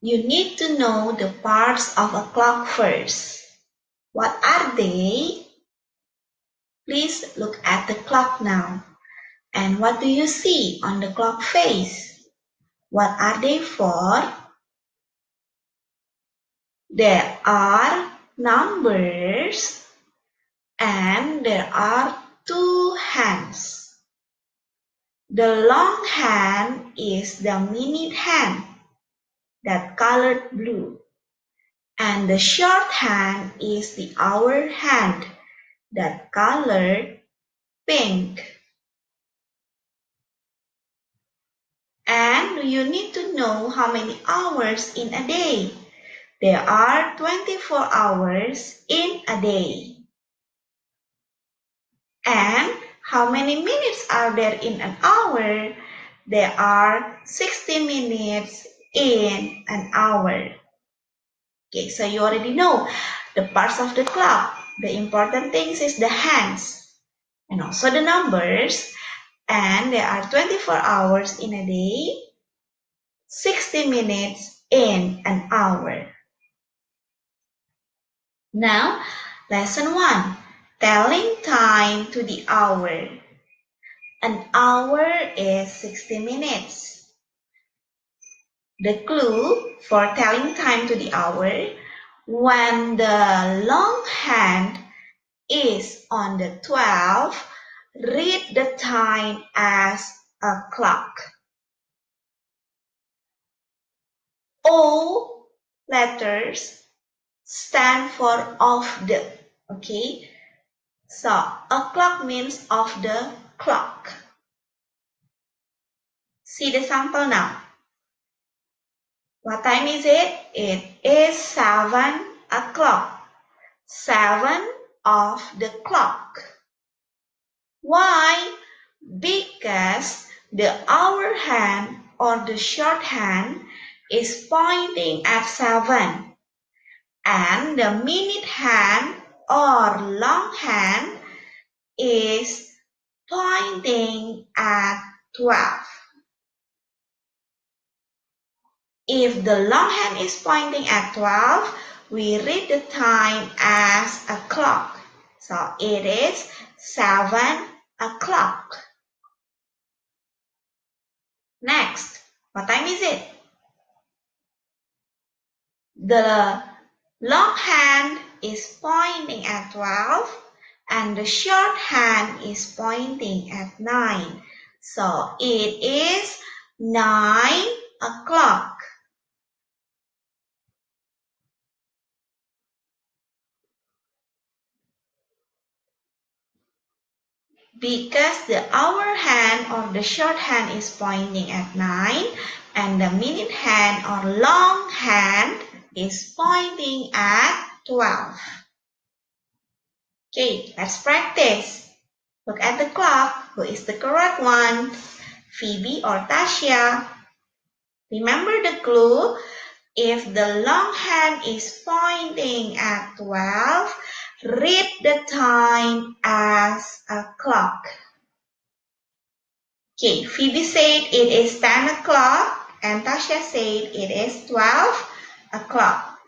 You need to know the parts of a clock first. What are they? Please look at the clock now. And what do you see on the clock face? What are they for? There are numbers and there are two hands. The long hand is the minute hand, that colored blue. And the short hand is the hour hand, that colored pink. And you need to know how many hours in a day. There are 24 hours in a day. And how many minutes are there in an hour? There are 60 minutes in an hour. Okay, so you already know the parts of the clock. The important things is the hands and also the numbers. And there are 24 hours in a day, 60 minutes in an hour. Now, lesson 1. Telling time to the hour. An hour is 60 minutes. The clue for telling time to the hour: when the long hand is on the 12, read the time as a clock. O letters stand for of the. Okay, so a clock means of the clock. See the sample now. What time is it? It is 7 o'clock. 7 of the clock. Why? Because the hour hand or the short hand is pointing at 7, and the minute hand or long hand is pointing at 12. If the long hand is pointing at 12, we read the time as a clock. So it is 7 o'clock. Next, what time is it? The long hand is pointing at 12 and the short hand is pointing at 9. So it is 9 o'clock. Because the hour hand or the short hand is pointing at 9 and the minute hand or long hand is pointing at 12. Okay, let's practice. Look at the clock. Who is the correct one? Phoebe or Tasha? Remember the clue? If the long hand is pointing at 12, read the time as a clock. Okay, Phoebe said it is 10 o'clock and Tasha said it is 12 o'clock.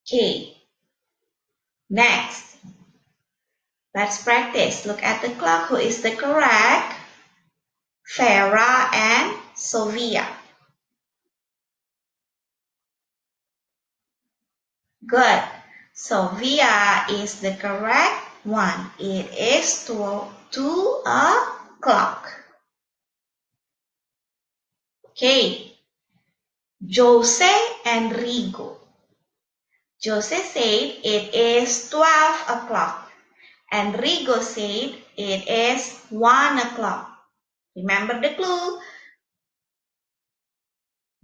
Okay, next. Let's practice. Look at the clock. Who is the correct? Farah and Sofia. Good. Sofia is the correct one. It is 2 o'clock. Okay. Jose and Rigo. Jose said it is 12 o'clock. And Rigo said it is 1 o'clock. Remember the clue?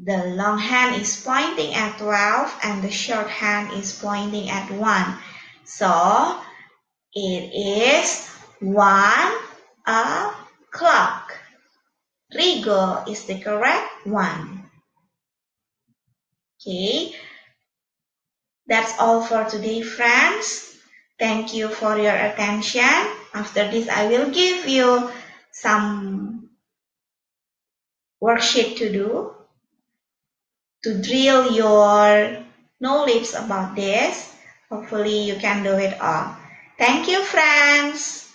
The long hand is pointing at 12 and the short hand is pointing at 1. So, it is 1 o'clock. Rigo is the correct one. Okay, that's all for today, friends. Thank you for your attention. After this, I will give you some worksheet to do to drill your knowledge about this. Hopefully you can do it all. Thank you, friends.